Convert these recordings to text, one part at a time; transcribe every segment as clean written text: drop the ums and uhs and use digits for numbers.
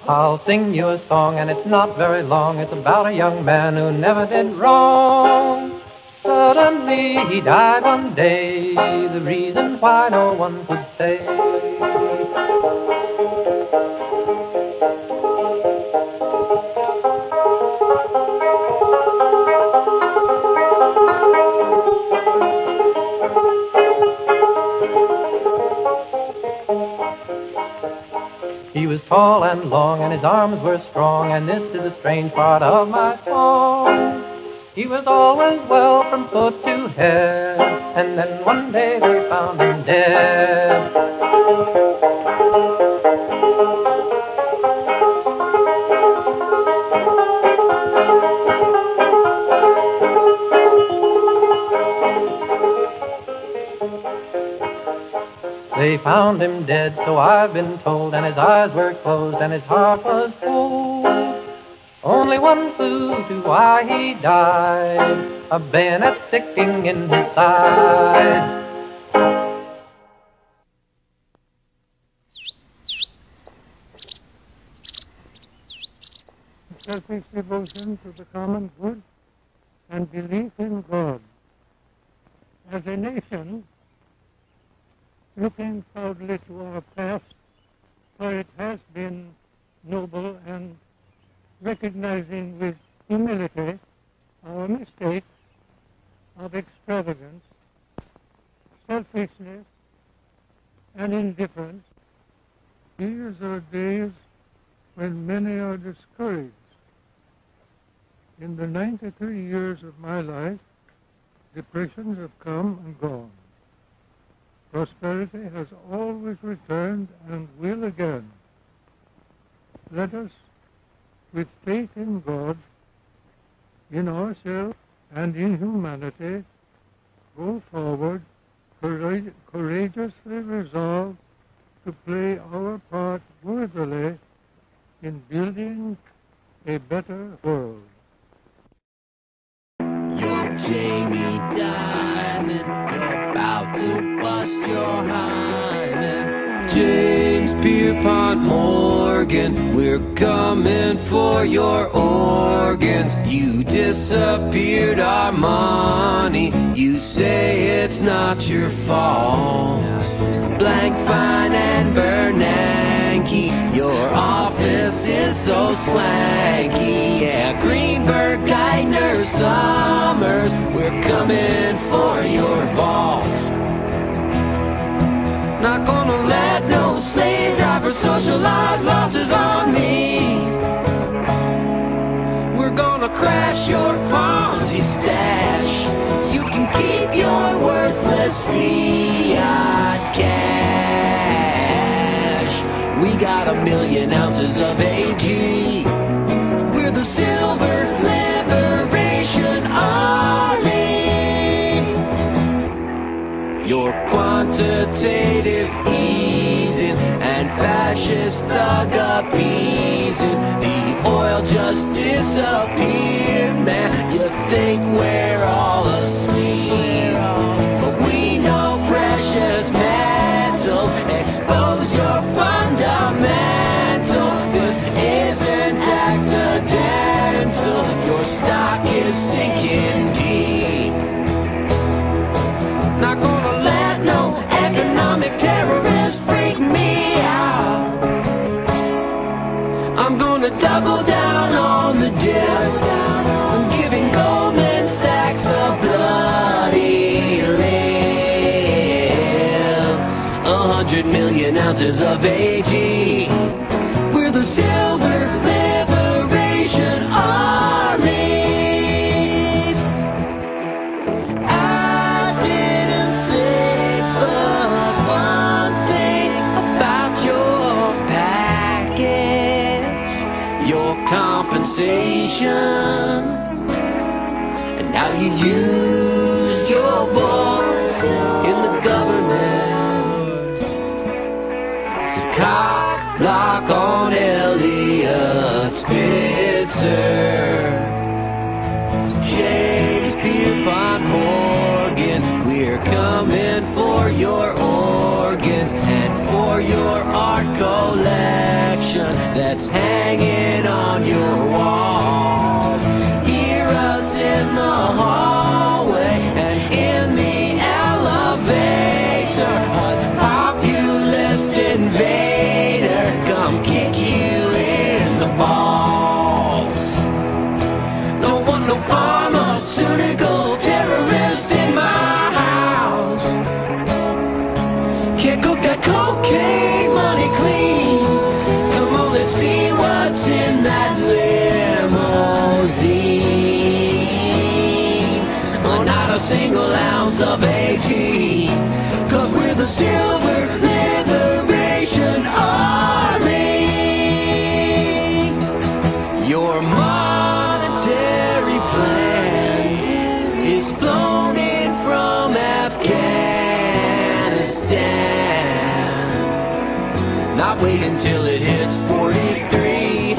I'll sing you a song, and it's not very long. It's about a young man who never did wrong. Suddenly he died one day. The reason why no one could say. He was tall and long, and his arms were strong, and this is the strange part of my song. He was always well from foot to head, and then one day they found him dead. They found him dead, so I've been told, and his eyes were closed and his heart was cold. Only one clue to why he died, a bayonet sticking in his side. Selfish devotion to the common good and belief in God. As a nation, looking proudly to our past, for it has been noble, and recognizing with humility our mistakes of extravagance, selfishness, and indifference, these are days when many are discouraged. In the 93 years of my life, depressions have come and gone. Prosperity has always returned and will again. Let us, with faith in God, in ourselves, and in humanity, go forward, courageously resolved to play our part worthily in building a better world. You're Jamie Dimon, you're about to bust your hymen. James Pierpont Morgan, we're coming for your organs. You disappeared our money, you say it's not your fault. Blankfein and Bernanke, your office is so swanky. Yeah, Greenberg, Geithner, Summers, we're coming for your vault. Not gonna let no slave driver socialize losses on me. We're gonna crash your Ponzi stash. You can keep your worthless fiat cash. We got 1,000,000 ounces of AG. We're the Silver Liberation Army. Your quantitative easing and fascist thug appeasing, the oil just disappeared, man. You think we're all asleep, but we know precious metals expose your fundamentals. This isn't accidental, your stock is sinking deep. Not gonna let no economic terrorist freak me out. I'm gonna double down on the dip. I'm giving Goldman Sachs a bloody lip. 100,000,000 ounces of AG. We're the Silver Liberation Army. I didn't say but one thing about your package, your compensation, and how you use your voice in the government to cock block on Elliot Spitzer. James Pierpont Morgan, we're coming for your organs and for your art collection. celebration that's hanging on your walls. Hear us in the hallway and in the elevator. A populist invader come kick you in the balls. Don't want no pharmaceutical terrorist in my house. Can't cook that cocaine money clean. Come on, let's see what's in that limousine. Oh, not a single ounce of AG, 'cause we're the Silver Liberation Army. Your monetary plan is flown in from Afghanistan. Not wait until it hits 43.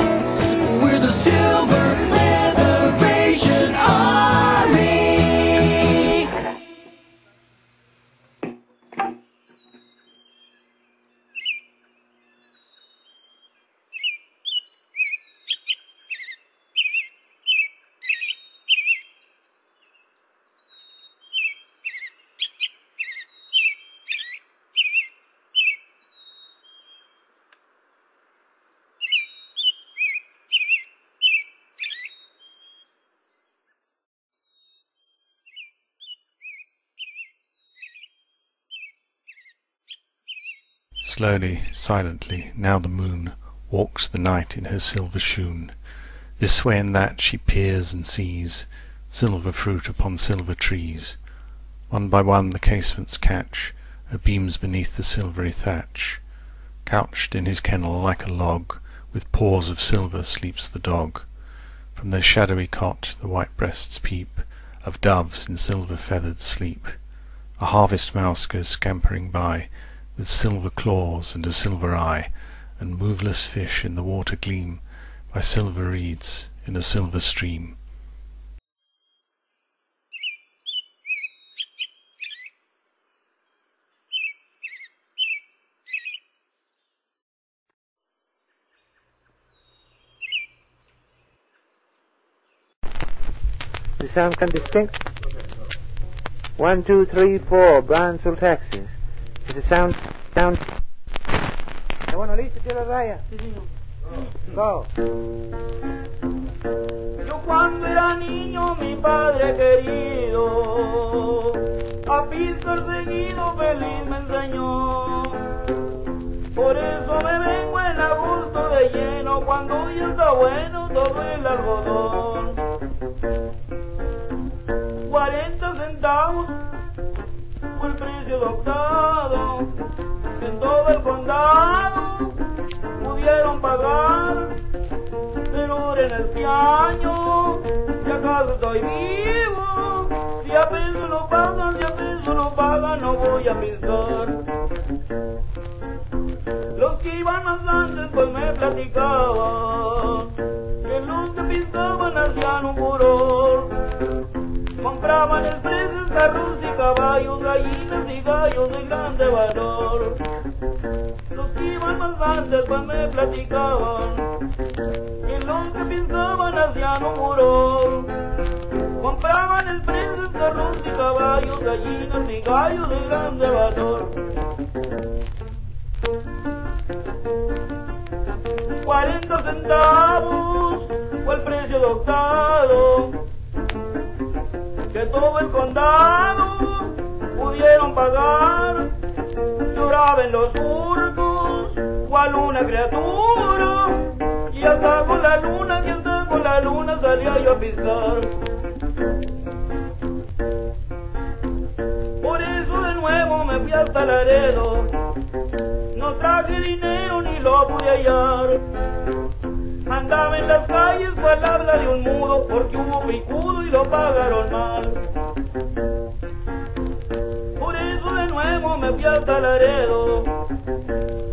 We're the Silver Liberation Army. Slowly, silently, now the moon walks the night in her silver shoon. This way and that she peers and sees silver fruit upon silver trees. One by one the casements catch her beams beneath the silvery thatch. Couched in his kennel like a log, with paws of silver sleeps the dog. From their shadowy cot the white breasts peep of doves in silver feathered sleep. A harvest mouse goes scampering by, with silver claws and a silver eye, and moveless fish in the water gleam by silver reeds in a silver stream. The sound can distinct. 1, 2, 3, 4, Brownsville, Texas. Is the sound. Bueno, listo, tira la raya. Go. Yo cuando era niño, mi padre querido, a pisar seguido feliz me enseñó. Por eso me vengo en agosto de lleno, cuando ya está bueno todo el algodón. 40 centavos fue el precio adoptado, en todo el condado pudieron pagar. Pero en este año, si acaso estoy vivo, si a peso no pagan, si a peso no pagan, no voy a pisar. Los que iban más antes pues me platicaban que los que pisaban hacían un furor. Compraban el precio carros y caballos, gallinas y gallos de grande valor. Los que iban más antes pues me platicaban que los que pensaban hacían un furor. Compraban el precio carros y caballos, gallinas y gallos de grande valor. 40 centavos fue el precio adoptado, que todo el condado pudieron pagar. Lloraba en los surcos cual una criatura, y hasta con la luna, y hasta con la luna salía yo a pisar. Por eso de nuevo me fui hasta Laredo, no traje dinero ni lo pude hallar. Andaba en las calles cual habla de un mudo, porque hubo picudo y lo pagaron mal. Por eso de nuevo me fui hasta Laredo,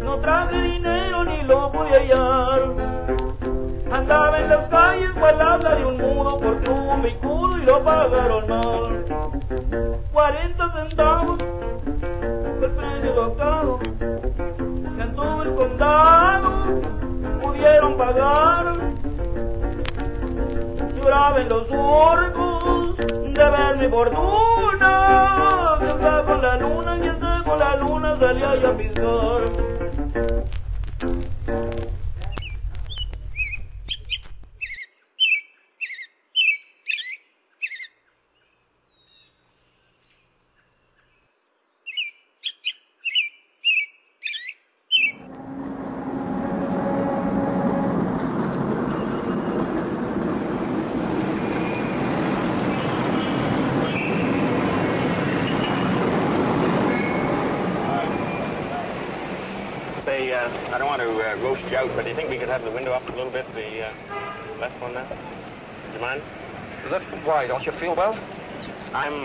no traje dinero ni lo pude hallar. Andaba en las calles cual habla de un mudo, porque hubo picudo y lo pagaron mal. 40 centavos fue el precio adoptado, en todo el condado pagar. Lloraban los orcos de ver mi fortuna. Que está con la luna, que está con la luna, salía yo a piscar. Say, I don't want to roast you out, but do you think we could have the window up a little bit, the left one there? Do you mind? Left? Why? Don't you feel well? I'm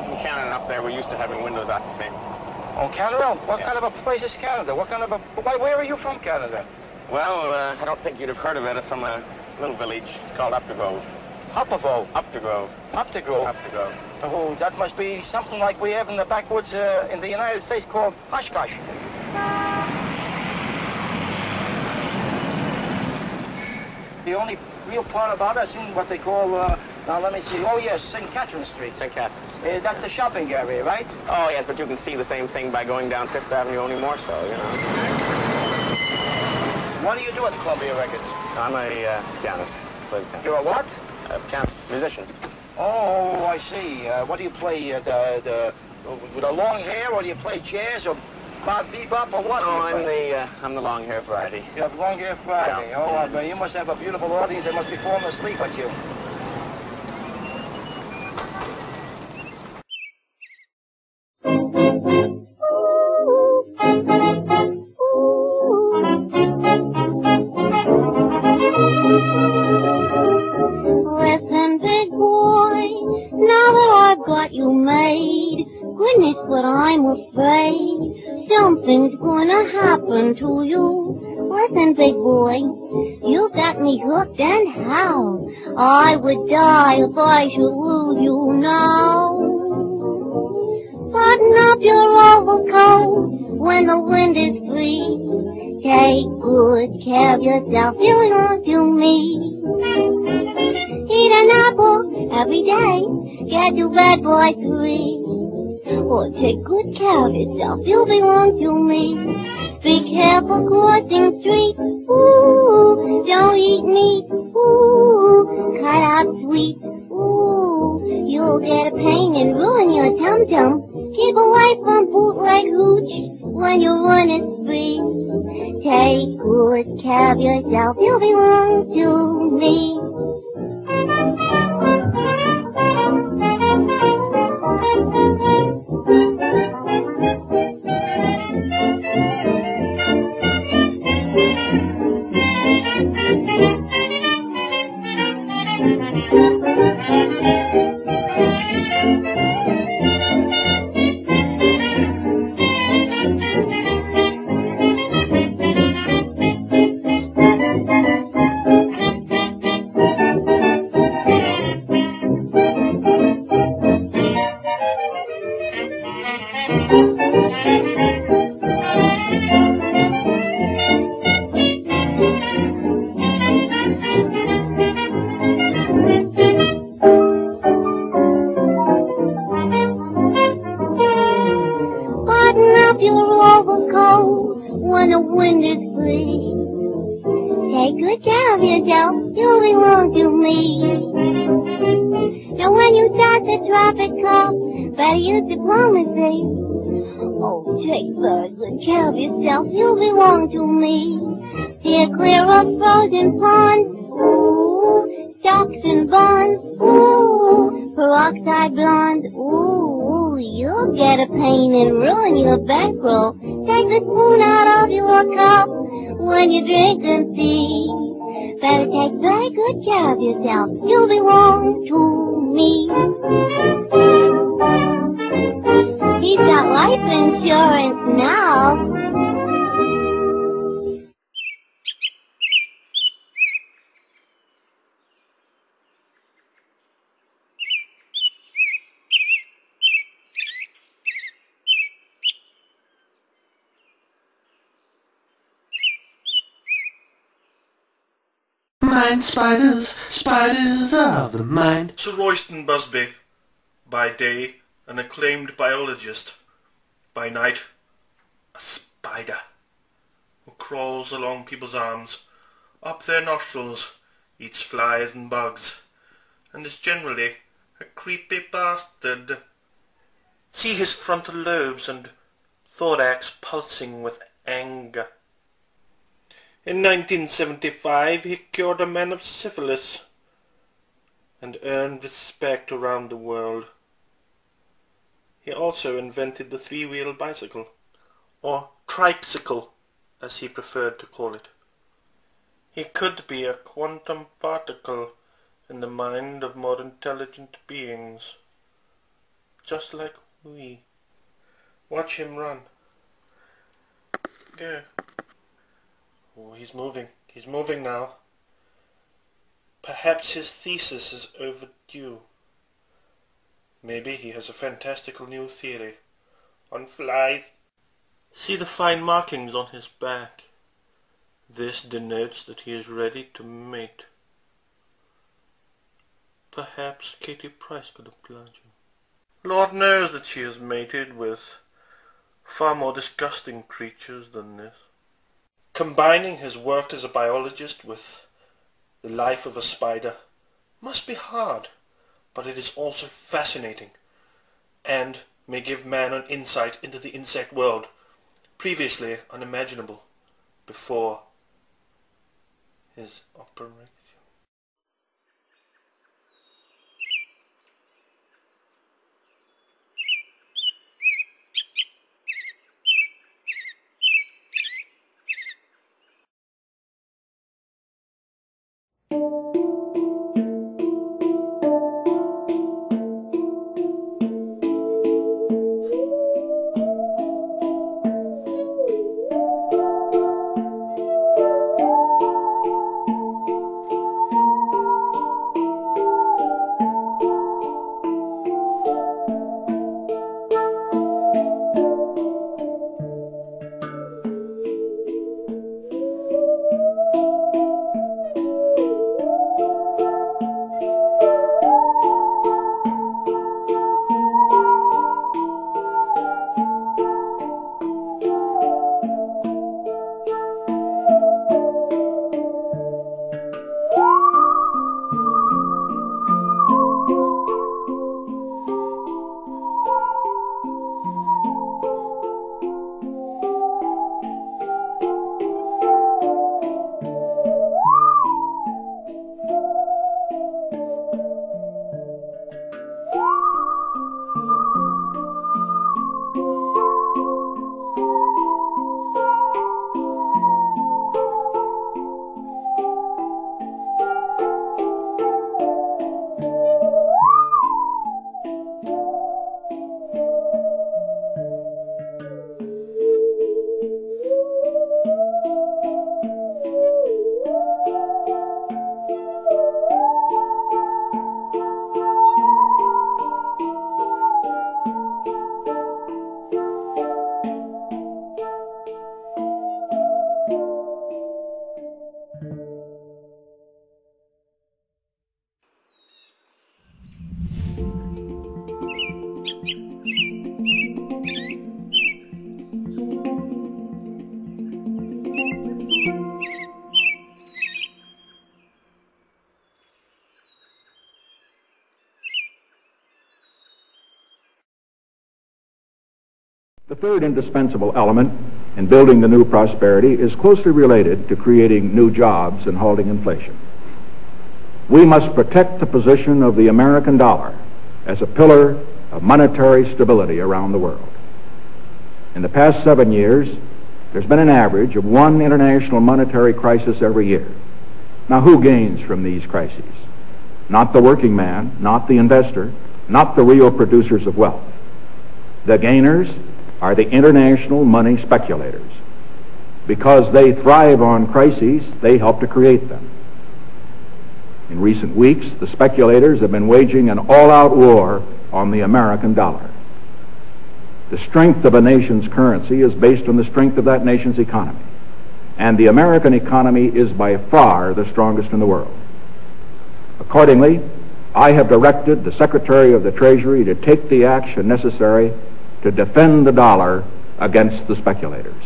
from Canada, and up there we're used to having windows out the same. Oh, Canada? What Yeah. kind of a place is Canada? What kind of a... Where are you from, Canada? Well, I don't think you'd have heard of it. It's from a little village called Updegrove. Upperville. Updegrove. Updegrove. Updegrove. Oh, that must be something like we have in the backwoods in the United States called Oshkosh. The only real part about us in what they call, now let me see, oh yes, St. Catherine Street. St. Catharines. That's the shopping area, right? Oh, yes, but you can see the same thing by going down Fifth Avenue, only more so, you know. What do you do at Columbia Records? I'm a pianist. Play the piano. You're a what? A pianist, musician. Oh, I see. What do you play, with the long hair, or do you play jazz, or bebop, or what? Oh, do you play? I'm the long hair variety. You have long hair Friday. Yeah. Oh, but you must have a beautiful audience. They must be falling asleep at you. Listen, big boy, now that I've got you made, goodness, but I'm afraid something's gonna happen to you. Listen, big boy, you got me hooked, and how? I would die if I should lose you now. Button up your overcoat when the wind is free. Take good care of yourself, you belong to me. Eat an apple every day, get to bed by 3. Or take good care of yourself, you belong to me. Be careful crossing streets, ooh, don't eat meat, ooh, cut out sweet, ooh, you'll get a pain and ruin your tum-tum. Keep away from bootleg hooch when you're running free. Take good care of yourself, you belong to me. When the wind is free, take good care of yourself, you belong to me. Now when you start the traffic cop, better use diplomacy. Oh, take very good care of yourself, you belong to me. Steer clear of frozen ponds, ooh, stocks and bonds, ooh, peroxide blonde, ooh, you'll get a pain and ruin your bankroll. Take the spoon out of your cup when you're drinking tea. Better take very good care of yourself. You belong to me. He's got life insurance now. mind. Spiders, spiders of the mind. Sir Royston Busby, by day an acclaimed biologist, by night a spider who crawls along people's arms, up their nostrils, eats flies and bugs, and is generally a creepy bastard. See his frontal lobes and thorax pulsing with anger. In 1975 he cured a man of syphilis and earned respect around the world. He also invented the three-wheel bicycle, or tricycle as he preferred to call it. He could be a quantum particle in the mind of more intelligent beings, just like we. Watch him run. Go. Oh, he's moving now. Perhaps his thesis is overdue. Maybe he has a fantastical new theory on flies. See the fine markings on his back. This denotes that he is ready to mate. Perhaps Katie Price could oblige you. Lord knows that she has mated with far more disgusting creatures than this. Combining his work as a biologist with the life of a spider must be hard, but it is also fascinating, and may give man an insight into the insect world, previously unimaginable before his operation. The third indispensable element in building the new prosperity is closely related to creating new jobs and halting inflation. We must protect the position of the American dollar as a pillar of monetary stability around the world. In the past 7 years, there's been an average of one international monetary crisis every year. Now, who gains from these crises? Not the working man, not the investor, not the real producers of wealth. The gainers are the international money speculators. Because they thrive on crises, they help to create them. In recent weeks, the speculators have been waging an all-out war on the American dollar. The strength of a nation's currency is based on the strength of that nation's economy. and the American economy is by far the strongest in the world. Accordingly, I have directed the Secretary of the Treasury to take the action necessary to defend the dollar against the speculators.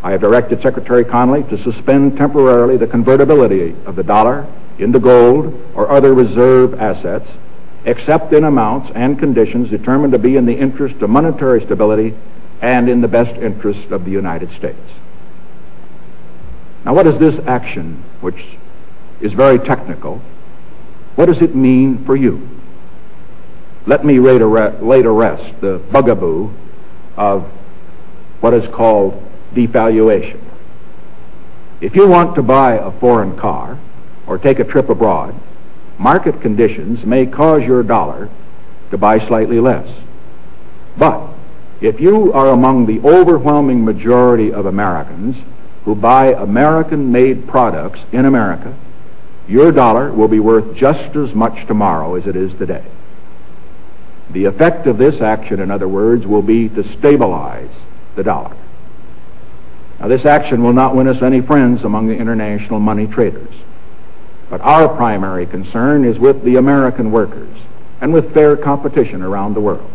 I have directed Secretary Connally to suspend temporarily the convertibility of the dollar into gold or other reserve assets, except in amounts and conditions determined to be in the interest of monetary stability and in the best interest of the United States. Now, what is this action, which is very technical, what does it mean for you? Let me lay to rest the bugaboo of what is called devaluation. If you want to buy a foreign car or take a trip abroad, market conditions may cause your dollar to buy slightly less. But if you are among the overwhelming majority of Americans who buy American-made products in America, your dollar will be worth just as much tomorrow as it is today. The effect of this action, in other words, will be to stabilize the dollar. Now, this action will not win us any friends among the international money traders. But our primary concern is with the American workers and with fair competition around the world.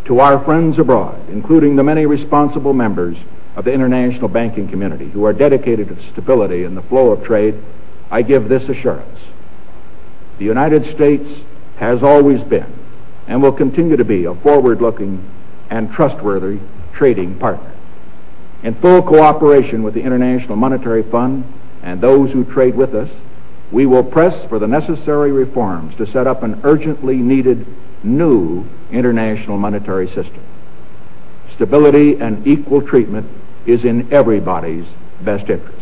To our friends abroad, including the many responsible members of the international banking community who are dedicated to stability in the flow of trade, I give this assurance. The United States has always been and will continue to be a forward-looking and trustworthy trading partner. In full cooperation with the International Monetary Fund and those who trade with us, we will press for the necessary reforms to set up an urgently needed new international monetary system. Stability and equal treatment is in everybody's best interest.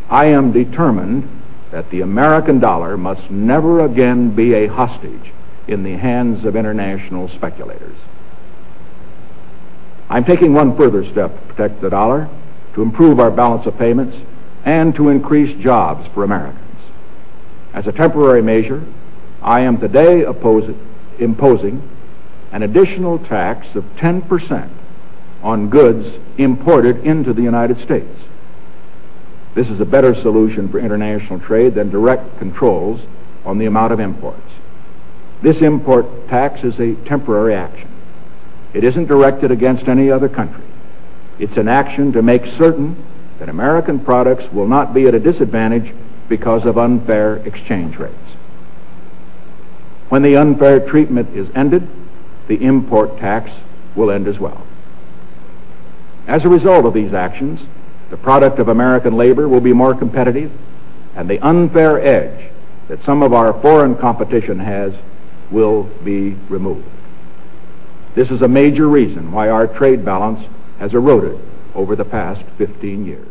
I am determined that the American dollar must never again be a hostage in the hands of international speculators. I'm taking one further step to protect the dollar, to improve our balance of payments, and to increase jobs for Americans. As a temporary measure, I am today imposing an additional tax of 10% on goods imported into the United States. This is a better solution for international trade than direct controls on the amount of imports. This import tax is a temporary action. It isn't directed against any other country. It's an action to make certain that American products will not be at a disadvantage because of unfair exchange rates. When the unfair treatment is ended, the import tax will end as well. As a result of these actions, the product of American labor will be more competitive, and the unfair edge that some of our foreign competition has will be removed. This is a major reason why our trade balance has eroded over the past 15 years.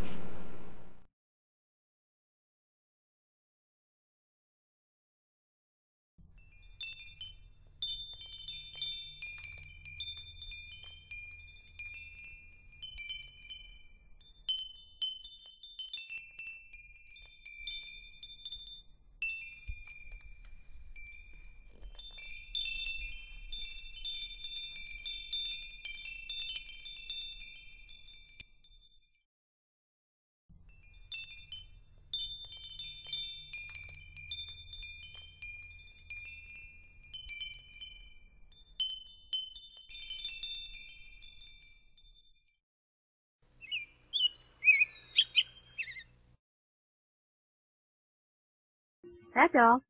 That's all.